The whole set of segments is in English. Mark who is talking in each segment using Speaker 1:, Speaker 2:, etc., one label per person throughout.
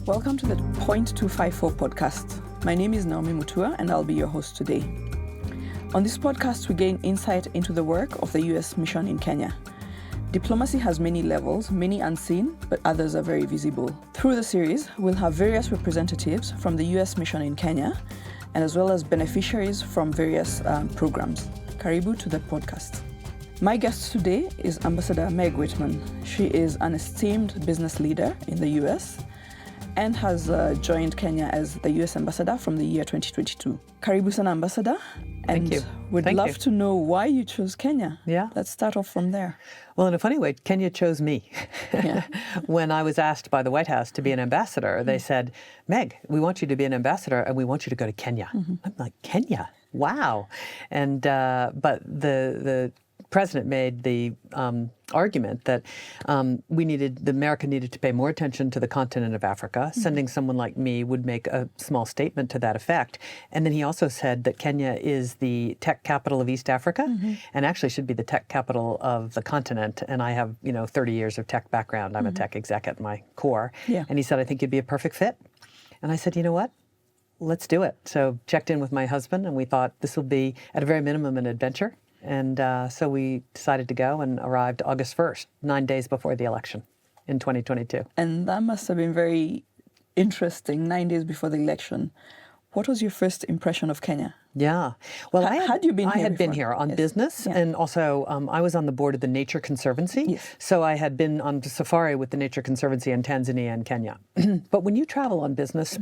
Speaker 1: Welcome to the Point 254 podcast. My name is Naomi Mutua and I'll be your host today. On this podcast, we gain insight into the work of the US mission in Kenya. Diplomacy has many levels, many unseen, but others are very visible. Through the series, we'll have various representatives from the US mission in Kenya, and as well as beneficiaries from various programs. Karibu to the podcast. My guest today is Ambassador Meg Whitman. She is an esteemed business leader in the US and has joined Kenya as the US ambassador from the year 2022. Karibu sana, Ambassador. And
Speaker 2: Thank you.
Speaker 1: We'd love to know why you chose Kenya.
Speaker 2: Yeah.
Speaker 1: Let's start off from there.
Speaker 2: Well, in a funny way, Kenya chose me.
Speaker 1: Yeah.
Speaker 2: When I was asked by the White House to be an ambassador, they said, Meg, we want you to be an ambassador and we want you to go to Kenya. I'm like, Kenya? Wow. And but the president made the argument that America needed to pay more attention to the continent of Africa. Sending someone like me would make a small statement to that effect. And then he also said that Kenya is the tech capital of East Africa and actually should be the tech capital of the continent. And I have, 30 years of tech background. I'm a tech exec at my core. Yeah. And he said, I think you'd be a perfect fit. And I said, you know what? Let's do it. So checked in with my husband and we thought this will be at a very minimum an adventure. And so we decided to go and arrived August 1st, 9 days before the election in 2022.
Speaker 1: And that must have been very interesting, 9 days before the election. What was your first impression of Kenya?
Speaker 2: Yeah. Well, I had been here on business. Yeah. And also I was on the board of the Nature Conservancy. Yes. So I had been on safari with the Nature Conservancy in Tanzania and Kenya. But when you travel on business,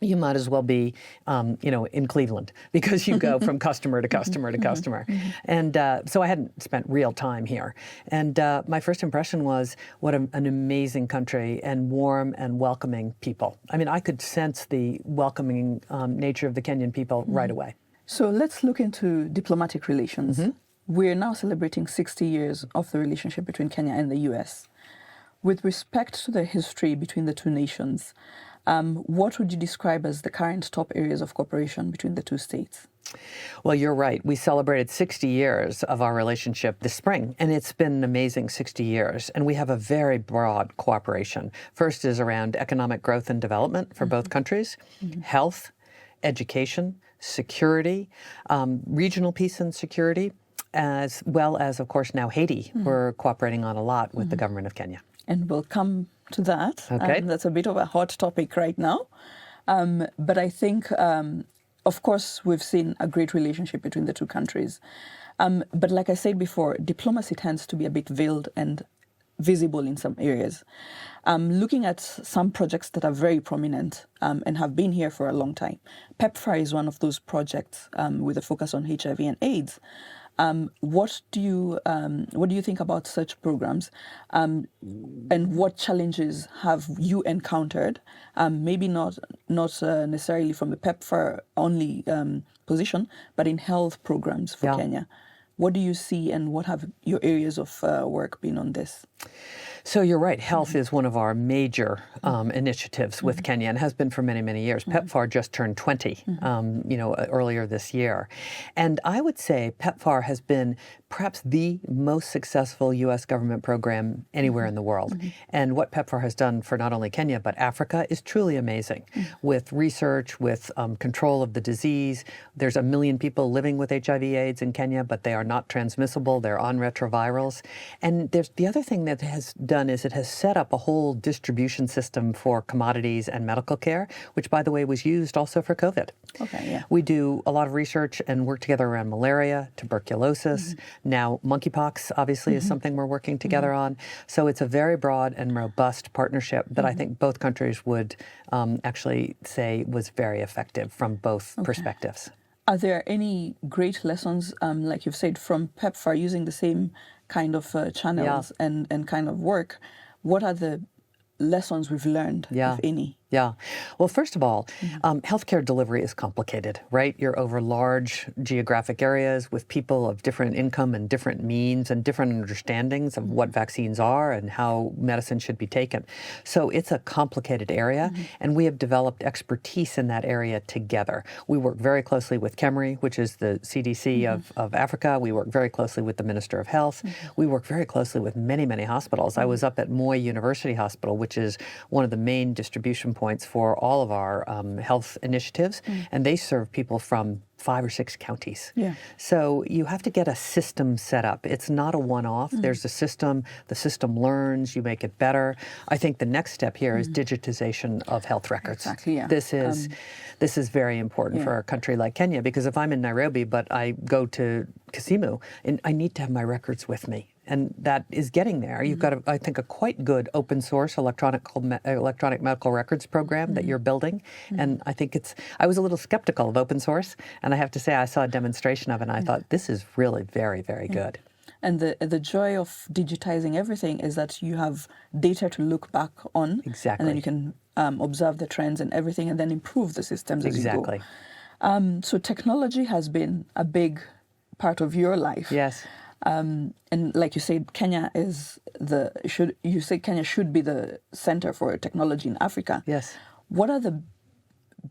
Speaker 2: you might as well be, in Cleveland because you go from customer to customer to customer. And so I hadn't spent real time here. And my first impression was what an amazing country and warm and welcoming people. I mean, I could sense the welcoming nature of the Kenyan people right away.
Speaker 1: So let's look into diplomatic relations. We're now celebrating 60 years of the relationship between Kenya and the US. With respect to the history between the two nations, what would you describe as the current top areas of cooperation between the two states?
Speaker 2: Well, you're right. We celebrated 60 years of our relationship this spring, and it's been an amazing 60 years. And we have a very broad cooperation. First is around economic growth and development for both countries, health, education, security, regional peace and security, as well as, of course, now Haiti. We're cooperating on a lot with the government of Kenya.
Speaker 1: And we'll come to that.
Speaker 2: Okay.
Speaker 1: That's a bit of a hot topic right now. But I think, of course, we've seen a great relationship between the two countries. But like I said before, diplomacy tends to be a bit veiled and visible in some areas. Looking at some projects that are very prominent and have been here for a long time. PEPFAR is one of those projects with a focus on HIV and AIDS. What do you think about such programs, and what challenges have you encountered? Maybe not necessarily from the PEPFAR only position, but in health programs for Kenya. What do you see, and what have your areas of work been on this?
Speaker 2: So you're right. Health is one of our major initiatives with Kenya and has been for many, many years. PEPFAR just turned 20, earlier this year. And I would say PEPFAR has been perhaps the most successful U.S. government program anywhere in the world. And what PEPFAR has done for not only Kenya, but Africa is truly amazing. With research, with control of the disease. There's 1 million people living with HIV/AIDS in Kenya, but they are not transmissible. They're on retrovirals. And there's the other thing that has done is it has set up a whole distribution system for commodities and medical care, which, by the way, was used also for COVID.
Speaker 1: Okay, yeah.
Speaker 2: We do a lot of research and work together around malaria, tuberculosis. Now, monkeypox, obviously, is something we're working together on. So it's a very broad and robust partnership that I think both countries would actually say was very effective from both perspectives.
Speaker 1: Are there any great lessons, like you've said, from PEPFAR using the same kind of channels and kind of work? What are the lessons we've learned, if any?
Speaker 2: Yeah. Well, first of all, healthcare delivery is complicated, right? You're over large geographic areas with people of different income and different means and different understandings of what vaccines are and how medicine should be taken. So it's a complicated area, and we have developed expertise in that area together. We work very closely with KEMRI, which is the CDC of Africa. We work very closely with the Minister of Health. We work very closely with many, many hospitals. I was up at Moy University Hospital, which is one of the main distribution points for all of our health initiatives, and they serve people from 5 or 6 counties.
Speaker 1: Yeah.
Speaker 2: So you have to get a system set up. It's not a one-off. There's a system. The system learns. You make it better. I think the next step here is digitization of health records.
Speaker 1: Exactly, yeah.
Speaker 2: This is very important for a country like Kenya, because if I'm in Nairobi but I go to Kisumu, and I need to have my records with me. And that is getting there. You've got, I think, a quite good open source electronic medical records program that you're building. And I think I was a little skeptical of open source. And I have to say, I saw a demonstration of it, and I thought, this is really very, very good.
Speaker 1: And the joy of digitizing everything is that you have data to look back on.
Speaker 2: Exactly.
Speaker 1: And then you can observe the trends and everything, and then improve the systems as you go.
Speaker 2: Exactly.
Speaker 1: So technology has been a big part of your life.
Speaker 2: Yes.
Speaker 1: And like you said, Kenya should be the center for technology in Africa.
Speaker 2: Yes.
Speaker 1: What are the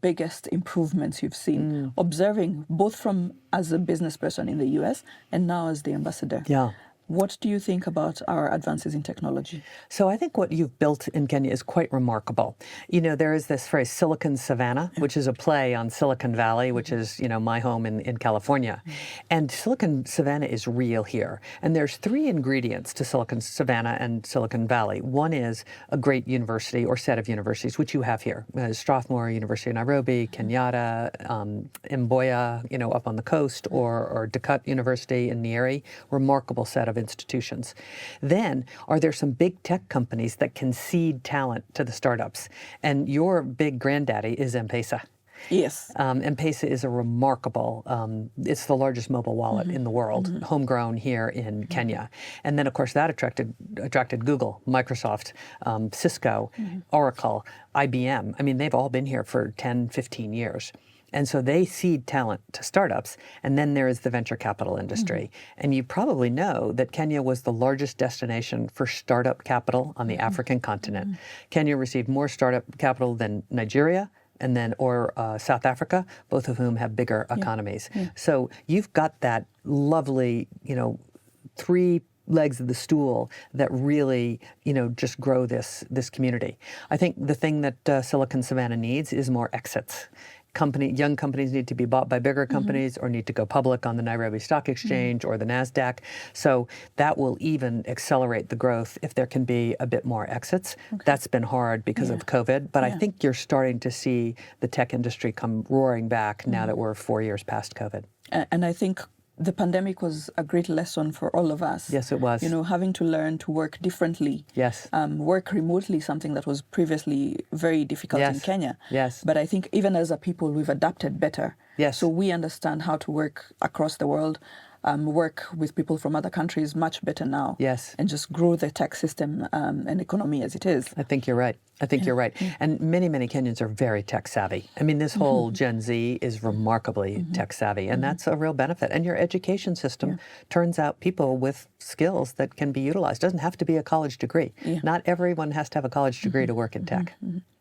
Speaker 1: biggest improvements you've seen observing, both from as a business person in the US and now as the ambassador?
Speaker 2: Yeah.
Speaker 1: What do you think about our advances in technology?
Speaker 2: So I think what you've built in Kenya is quite remarkable. You know, there is this phrase, Silicon Savannah, which is a play on Silicon Valley, which is, you know, my home in California. And Silicon Savannah is real here. And there's 3 ingredients to Silicon Savannah and Silicon Valley. One is a great university or set of universities, which you have here. Strathmore University of Nairobi, Kenyatta, Mboya, you know, up on the coast, or Dakut University in Nyeri. Remarkable set of institutions. Then, are there some big tech companies that can seed talent to the startups? And your big granddaddy is M-Pesa.
Speaker 1: Yes.
Speaker 2: M-Pesa is a remarkable, it's the largest mobile wallet in the world, homegrown here in Kenya. And then, of course, that attracted Google, Microsoft, Cisco, Oracle, IBM. I mean, they've all been here for 10, 15 years. And so they seed talent to startups, and then there is the venture capital industry. And you probably know that Kenya was the largest destination for startup capital on the African continent. Kenya received more startup capital than Nigeria or South Africa, both of whom have bigger economies. So you've got that lovely, you know, 3 legs of the stool that really, you know, just grow this community. I think the thing that Silicon Savannah needs is more exits. Young companies need to be bought by bigger companies or need to go public on the Nairobi Stock Exchange or the NASDAQ. So that will even accelerate the growth if there can be a bit more exits. That's been hard because of COVID, but I think you're starting to see the tech industry come roaring back now that we're 4 years past COVID.
Speaker 1: And I think the pandemic was a great lesson for all of us.
Speaker 2: Yes, it was.
Speaker 1: You know, having to learn to work differently.
Speaker 2: Yes.
Speaker 1: Work remotely, something that was previously very difficult in Kenya.
Speaker 2: Yes.
Speaker 1: But I think even as a people, we've adapted better.
Speaker 2: Yes.
Speaker 1: So we understand how to work across the world, work with people from other countries much better now.
Speaker 2: Yes.
Speaker 1: And just grow the tech system and economy as it is.
Speaker 2: I think you're right. You're right. And many, many Kenyans are very tech savvy. I mean, this whole Gen Z is remarkably tech savvy, and that's a real benefit. And your education system turns out people with skills that can be utilized. It doesn't have to be a college degree. Not everyone has to have a college degree to work in tech.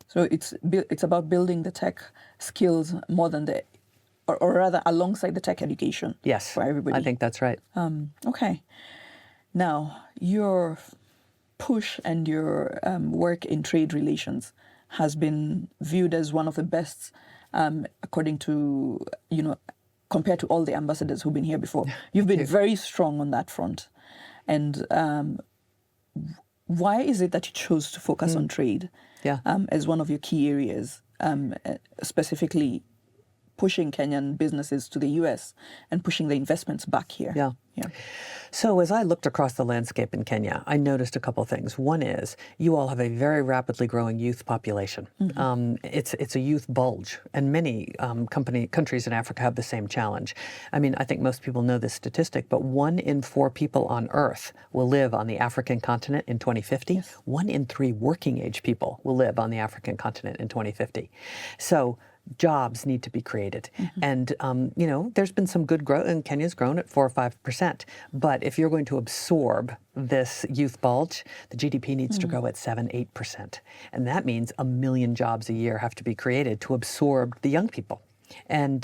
Speaker 1: So it's about building the tech skills more than or rather alongside the tech education.
Speaker 2: Yes,
Speaker 1: for everybody.
Speaker 2: I think that's right.
Speaker 1: Okay. Now, your push and your work in trade relations has been viewed as one of the best, according to, you know, compared to all the ambassadors who've been here before. You've been very strong on that front. And why is it that you chose to focus on trade as one of your key areas, specifically pushing Kenyan businesses to the US and pushing the investments back here.
Speaker 2: Yeah.
Speaker 1: Yeah.
Speaker 2: So as I looked across the landscape in Kenya, I noticed a couple of things. One is you all have a very rapidly growing youth population. It's a youth bulge, and many countries in Africa have the same challenge. I mean, I think most people know this statistic, but 1 in 4 people on Earth will live on the African continent in 2050.
Speaker 1: Yes.
Speaker 2: 1 in 3 working age people will live on the African continent in 2050. So jobs need to be created. And, there's been some good growth, and Kenya's grown at 4 or 5%. But if you're going to absorb this youth bulge, the GDP needs to grow at 7, 8%. And that means 1 million jobs a year have to be created to absorb the young people. And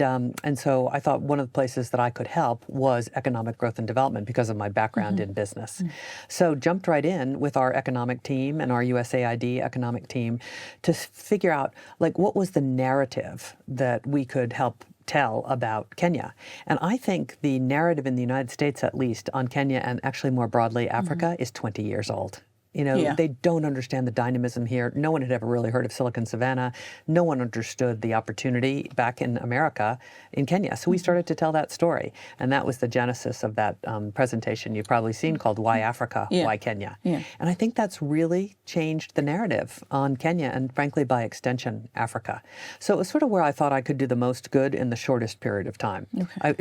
Speaker 2: so I thought one of the places that I could help was economic growth and development because of my background in business. So jumped right in with our economic team and our USAID economic team to figure out, like, what was the narrative that we could help tell about Kenya. And I think the narrative in the United States, at least, on Kenya and actually more broadly Africa is 20 years old. They don't understand the dynamism here. No one had ever really heard of Silicon Savannah. No one understood the opportunity back in America, in Kenya. So we started to tell that story. And that was the genesis of that presentation you've probably seen called Why Africa, Why Kenya?
Speaker 1: Yeah.
Speaker 2: And I think that's really changed the narrative on Kenya and, frankly, by extension, Africa. So it was sort of where I thought I could do the most good in the shortest period of time.
Speaker 1: Okay.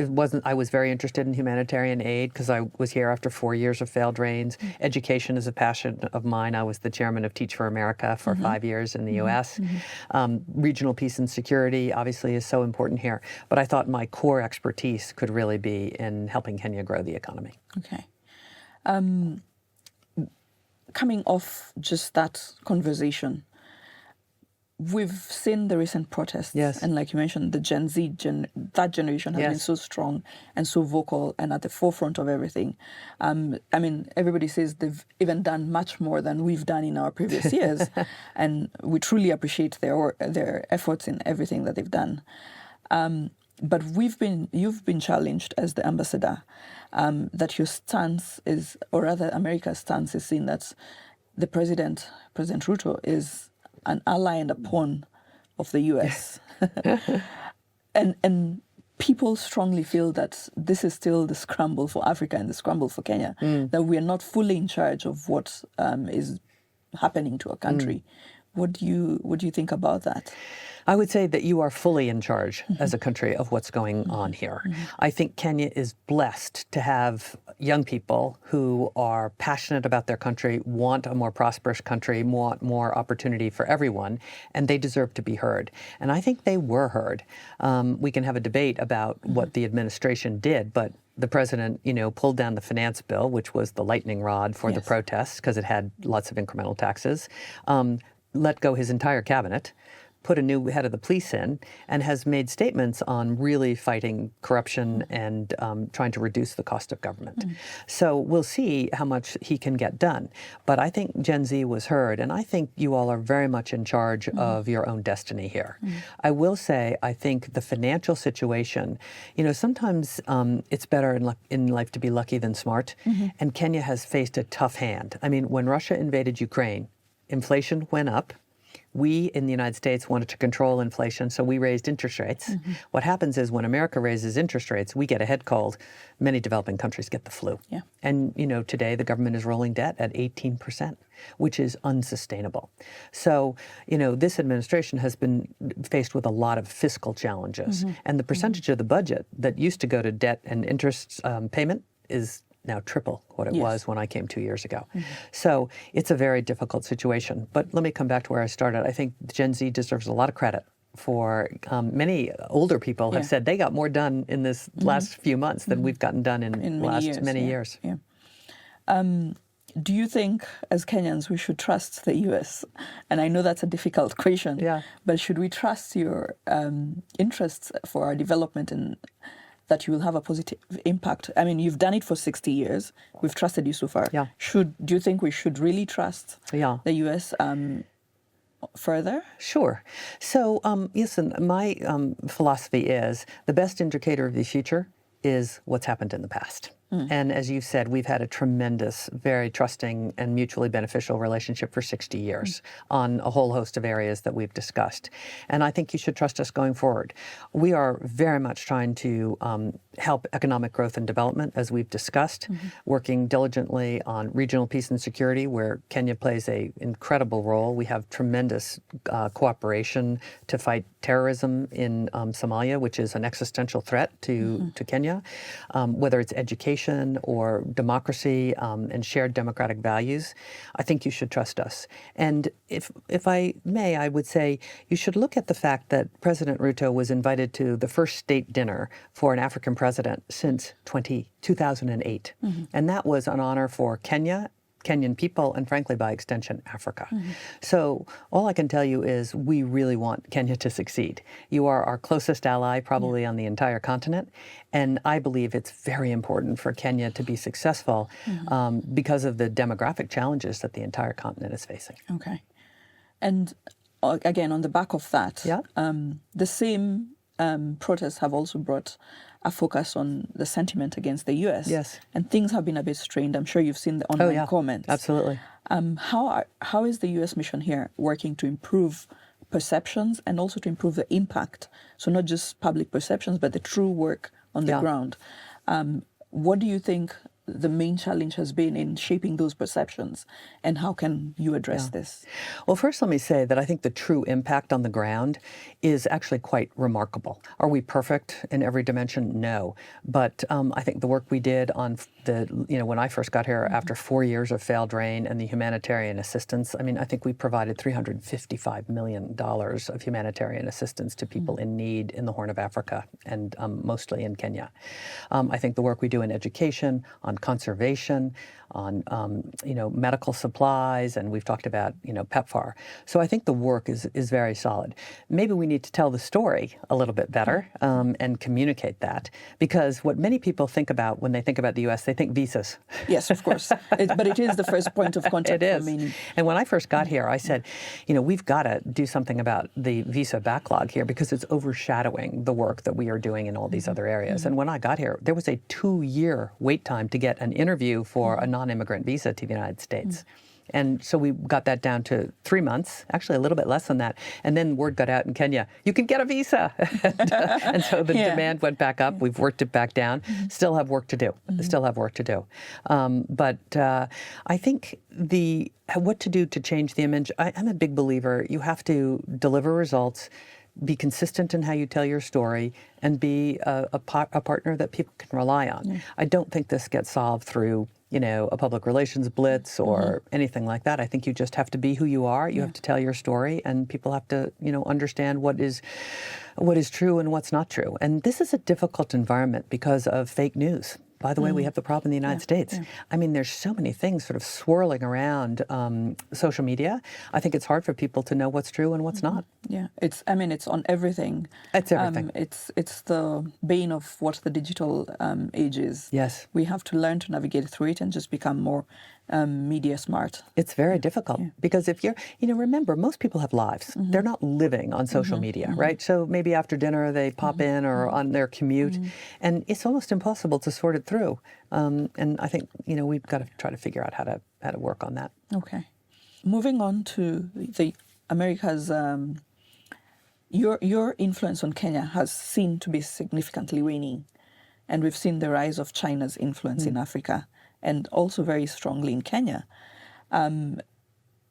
Speaker 2: I was very interested in humanitarian aid because I was here after 4 years of failed rains. Education is a passion of mine. I was the chairman of Teach for America for 5 years in the U.S. Regional peace and security obviously is so important here. But I thought my core expertise could really be in helping Kenya grow the economy.
Speaker 1: Okay. Coming off just that conversation, we've seen the recent protests.
Speaker 2: Yes.
Speaker 1: And like you mentioned, the Gen Z, that generation has been so strong and so vocal and at the forefront of everything. Everybody says they've even done much more than we've done in our previous years. And we truly appreciate their efforts in everything that they've done. But you've been challenged as the ambassador, that your stance is, or rather America's stance is seen that the President Ruto, is an ally and a pawn of the U.S. and people strongly feel that this is still the scramble for Africa and the scramble for Kenya, that we are not fully in charge of what is happening to our country. What do you think about that?
Speaker 2: I would say that you are fully in charge as a country of what's going on here. I think Kenya is blessed to have young people who are passionate about their country, want a more prosperous country, want more opportunity for everyone, and they deserve to be heard. And I think they were heard. We can have a debate about what the administration did, but the president, pulled down the finance bill, which was the lightning rod for the protests because it had lots of incremental taxes, let go his entire cabinet, put a new head of the police in, and has made statements on really fighting corruption and trying to reduce the cost of government. So we'll see how much he can get done. But I think Gen Z was heard, and I think you all are very much in charge of your own destiny here. I will say, I think the financial situation, sometimes it's better in life to be lucky than smart, and Kenya has faced a tough hand. I mean, when Russia invaded Ukraine, inflation went up. We in the United States wanted to control inflation, so we raised interest rates. What happens is when America raises interest rates, we get a head cold. Many developing countries get the flu.
Speaker 1: Yeah.
Speaker 2: And, today the government is rolling debt at 18%, which is unsustainable. So, this administration has been faced with a lot of fiscal challenges. And the percentage of the budget that used to go to debt and interest payment is now triple what it was when I came 2 years ago. So it's a very difficult situation. But let me come back to where I started. I think Gen Z deserves a lot of credit for many older people have said they got more done in this last few months than we've gotten done in the last many years.
Speaker 1: Yeah. Do you think, as Kenyans, we should trust the U.S.? And I know that's a difficult question, but should we trust your interests for our development and that you will have a positive impact? I mean, you've done it for 60 years. We've trusted you so far.
Speaker 2: Yeah.
Speaker 1: Do you think we should really trust the U.S. Further?
Speaker 2: Sure. So, listen, my philosophy is the best indicator of the future is what's happened in the past. And as you said, we've had a tremendous, very trusting and mutually beneficial relationship for 60 years on a whole host of areas that we've discussed. And I think you should trust us going forward. We are very much trying to help economic growth and development, as we've discussed, working diligently on regional peace and security, where Kenya plays an incredible role. We have tremendous cooperation to fight terrorism in Somalia, which is an existential threat to Kenya, whether it's education or democracy and shared democratic values. I think you should trust us. And if I may, I would say you should look at the fact that President Ruto was invited to the first state dinner for an African president since 2008. And that was an honor for Kenya, Kenyan people, and frankly, by extension, Africa. So all I can tell you is we really want Kenya to succeed. You are our closest ally probably on the entire continent, and I believe it's very important for Kenya to be successful because of the demographic challenges that the entire continent is facing.
Speaker 1: Okay. And again, on the back of that, the same protests have also brought a focus on the sentiment against the U.S.
Speaker 2: Yes.
Speaker 1: And things have been a bit strained. I'm sure you've seen the online comments.
Speaker 2: Absolutely.
Speaker 1: How is the U.S. mission here working to improve perceptions and also to improve the impact? So not just public perceptions, but the true work on the ground. What do you think the main challenge has been in shaping those perceptions, and how can you address this?
Speaker 2: Well, first let me say that I think the true impact on the ground is actually quite remarkable. Are we perfect in every dimension? No. But I think the work we did on when I first got here after 4 years of failed rain and the humanitarian assistance, I think we provided $355 million of humanitarian assistance to people in need in the Horn of Africa and mostly in Kenya. I think the work we do in education, on conservation, on medical supplies, and we've talked about PEPFAR. So I think the work is very solid. Maybe we need to tell the story a little bit better and communicate that, because what many people think about when they think about the U.S., they think visas.
Speaker 1: Yes, of course. But it is the first point of contact.
Speaker 2: It is.
Speaker 1: For many.
Speaker 2: And when I first got here, I said, we've got to do something about the visa backlog here because it's overshadowing the work that we are doing in all these other areas. And when I got here, there was a 2-year wait time to get an interview for a non-immigrant visa to the United States. And so we got that down to 3 months, actually a little bit less than that. And then word got out in Kenya, you can get a visa. and so the demand went back up. We've worked it back down. Still have work to do. But I think what to do to change the image, I'm a big believer. You have to deliver results, be consistent in how you tell your story, and be a partner that people can rely on. I don't think this gets solved through a public relations blitz or anything like that. I think you just have to be who you are. You have to tell your story, and people have to, understand what is true and what's not true. And this is a difficult environment because of fake news. By the way, we have the problem in the United States. There's so many things sort of swirling around social media. I think it's hard for people to know what's true and what's not.
Speaker 1: Yeah, it's on everything.
Speaker 2: It's everything.
Speaker 1: It's the bane of what the digital age is.
Speaker 2: Yes.
Speaker 1: We have to learn to navigate through it and just become more media smart.
Speaker 2: It's very difficult because if you're, remember, most people have lives. They're not living on social media, right? So maybe after dinner they pop in or on their commute, and it's almost impossible to sort it through. And I think, we've got to try to figure out how to work on that.
Speaker 1: Okay. Moving on to the Americas, your influence on Kenya has seemed to be significantly waning. And we've seen the rise of China's influence in Africa, and also very strongly in Kenya.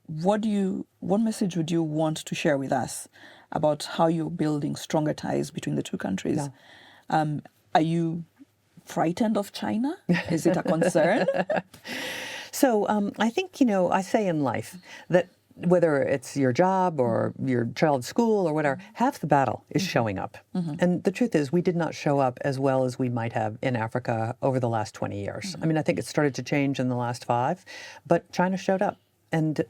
Speaker 1: What message would you want to share with us about how you're building stronger ties between the two countries? Are you frightened of China? Is it a concern?
Speaker 2: So I think, I say in life that whether it's your job or your child's school or whatever, half the battle is showing up. And the truth is we did not show up as well as we might have in Africa over the last 20 years. I think it started to change in the last 5, but China showed up. and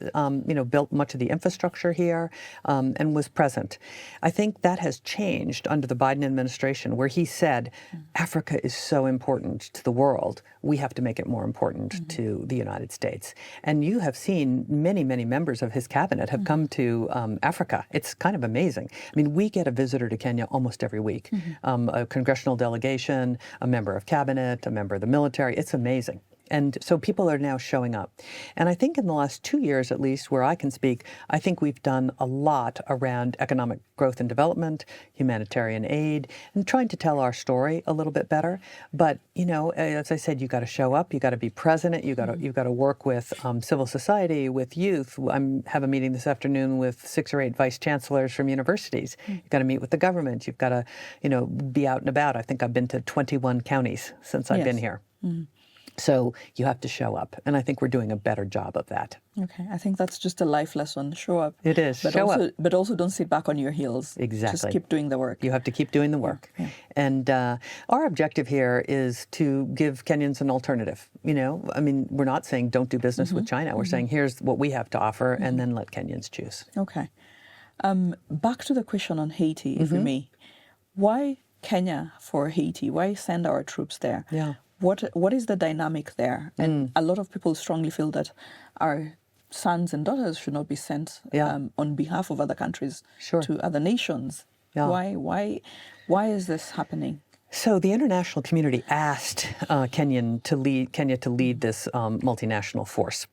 Speaker 2: built much of the infrastructure here, and was present. I think that has changed under the Biden administration, where he said, Africa is so important to the world, we have to make it more important to the United States. And you have seen many, many members of his cabinet have come to Africa. It's kind of amazing. I mean, we get a visitor to Kenya almost every week, a congressional delegation, a member of cabinet, a member of the military. It's amazing. And so people are now showing up. And I think in the last 2 years, at least, where I can speak, I think we've done a lot around economic growth and development, humanitarian aid, and trying to tell our story a little bit better. But, as I said, you got to show up, you got to be present, you got to work with civil society, with youth. I have a meeting this afternoon with 6 or 8 vice chancellors from universities. You've got to meet with the government. You've got to, be out and about. I think I've been to 21 counties since I've been here. So you have to show up. And I think we're doing a better job of that.
Speaker 1: Okay. I think that's just a life lesson. Show up.
Speaker 2: It is. Show up.
Speaker 1: But also don't sit back on your heels.
Speaker 2: Exactly.
Speaker 1: Just keep doing the work.
Speaker 2: You have to keep doing the work.
Speaker 1: Yeah.
Speaker 2: And our objective here is to give Kenyans an alternative. I mean, we're not saying don't do business with China. We're saying here's what we have to offer, and then let Kenyans choose.
Speaker 1: Okay. Back to the question on Haiti, if you may. Why Kenya for Haiti? Why send our troops there?
Speaker 2: Yeah.
Speaker 1: What is the dynamic there? And a lot of people strongly feel that our sons and daughters should not be sent on behalf of other countries to other nations. Yeah. Why is this happening?
Speaker 2: So the international community asked Kenya to lead this multinational force.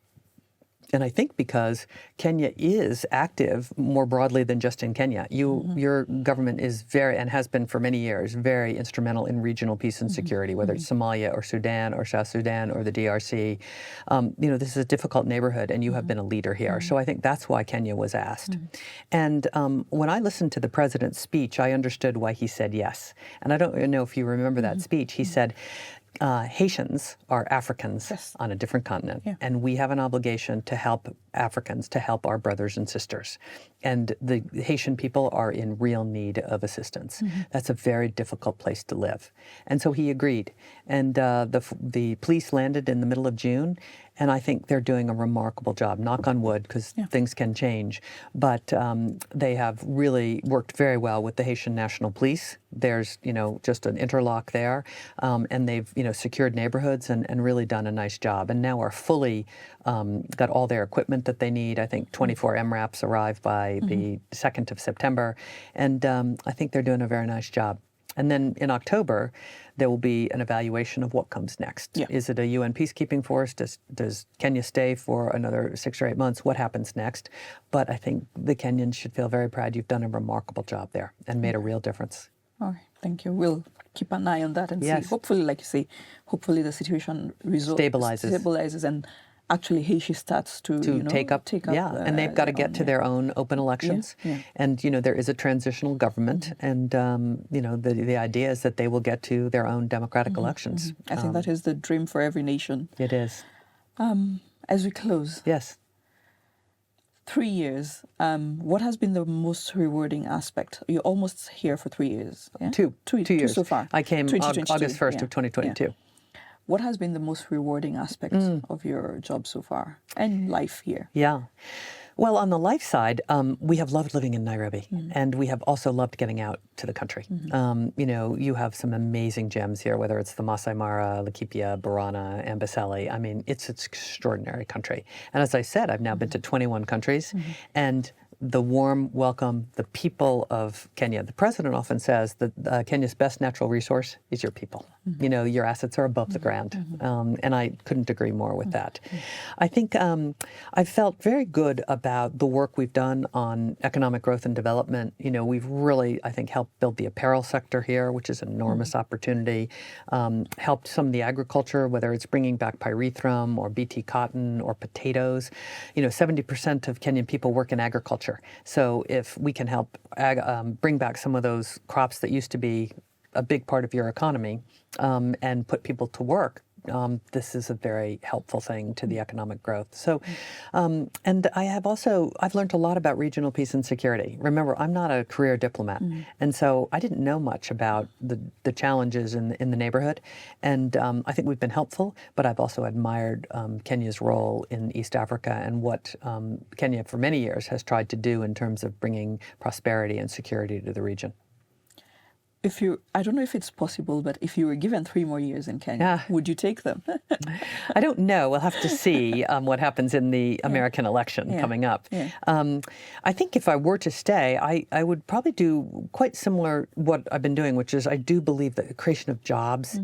Speaker 2: And I think because Kenya is active more broadly than just in Kenya. Your government is very, and has been for many years, very instrumental in regional peace and security, whether it's Somalia or Sudan or South Sudan or the DRC. This is a difficult neighborhood, and you have been a leader here. So I think that's why Kenya was asked. And when I listened to the president's speech, I understood why he said yes. And I don't know if you remember that speech. He said, Haitians are Africans on a different continent, and we have an obligation to help Africans, to help our brothers and sisters. And the Haitian people are in real need of assistance. That's a very difficult place to live. And so he agreed. And the police landed in the middle of June, and I think they're doing a remarkable job, knock on wood, because things can change. But they have really worked very well with the Haitian National Police. There's, just an interlock there. And they've, secured neighborhoods and really done a nice job. And now are fully got all their equipment that they need. I think 24 MRAPs arrive by the 2nd of September. And I think they're doing a very nice job. And then in October, there will be an evaluation of what comes next. Yeah. Is it a UN peacekeeping force? Does Kenya stay for another 6 or 8 months? What happens next? But I think the Kenyans should feel very proud. You've done a remarkable job there and made a real difference.
Speaker 1: All right, thank you. We'll keep an eye on that and see. Hopefully, like you say, hopefully the situation stabilizes and actually Haiti starts to take up.
Speaker 2: And they've got to get to their own open elections. And, there is a transitional government. And, the idea is that they will get to their own democratic elections.
Speaker 1: I think that is the dream for every nation.
Speaker 2: It is.
Speaker 1: As we close.
Speaker 2: Yes.
Speaker 1: 3 years. What has been the most rewarding aspect? You're almost here for 3 years. Yeah?
Speaker 2: Two years
Speaker 1: so far.
Speaker 2: I came August 1st of 2022.
Speaker 1: Yeah. What has been the most rewarding aspect of your job so far and life here?
Speaker 2: Yeah. Well, on the life side, we have loved living in Nairobi, and we have also loved getting out to the country. You have some amazing gems here, whether it's the Masai Mara, Laikipia, Borana, Amboseli. I mean, it's an extraordinary country. And as I said, I've now been to 21 countries, and the warm welcome, the people of Kenya. The president often says that Kenya's best natural resource is your people. Your assets are above the ground. And I couldn't agree more with that. I think I felt very good about the work we've done on economic growth and development. We've really, I think, helped build the apparel sector here, which is an enormous opportunity. Helped some of the agriculture, whether it's bringing back pyrethrum or BT cotton or potatoes. 70% of Kenyan people work in agriculture. So if we can help bring back some of those crops that used to be a big part of your economy and put people to work, this is a very helpful thing to the economic growth. So, and I've learned a lot about regional peace and security. Remember, I'm not a career diplomat, and so I didn't know much about the challenges in the neighborhood. And I think we've been helpful, but I've also admired Kenya's role in East Africa and what Kenya for many years has tried to do in terms of bringing prosperity and security to the region.
Speaker 1: I don't know if it's possible, but if you were given 3 more years in Kenya, would you take them?
Speaker 2: I don't know. We'll have to see what happens in the American election coming up. Yeah. I think if I were to stay, I would probably do quite similar what I've been doing, which is I do believe that the creation of jobs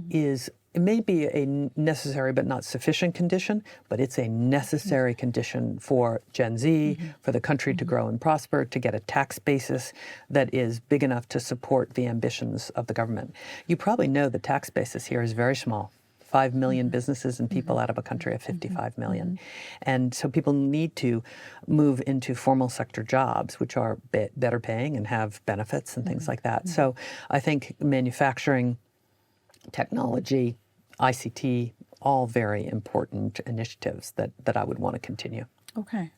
Speaker 2: it may be a necessary but not sufficient condition, but it's a necessary condition for Gen Z, for the country to grow and prosper, to get a tax basis that is big enough to support the ambitions of the government. You probably know the tax basis here is very small. 5 million businesses and people out of a country of 55 million. And so people need to move into formal sector jobs, which are better paying and have benefits and things like that. So I think manufacturing, technology, ICT, all very important initiatives that I would want to continue.
Speaker 1: Okay.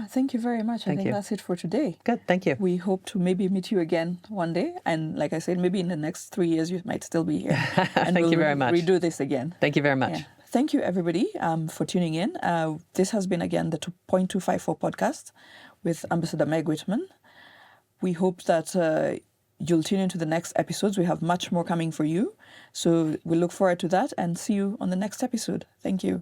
Speaker 1: Thank you very much. I think that's it for today.
Speaker 2: Good, thank you.
Speaker 1: We hope to maybe meet you again one day. And like I said, maybe in the next 3 years, you might still be here. And
Speaker 2: Thank you very much.
Speaker 1: Redo this again.
Speaker 2: Thank you very much.
Speaker 1: Yeah. Thank you, everybody, for tuning in. This has been, again, the 2.254 podcast with Ambassador Meg Whitman. We hope that you'll tune into the next episodes. We have much more coming for you. So we look forward to that and see you on the next episode. Thank you.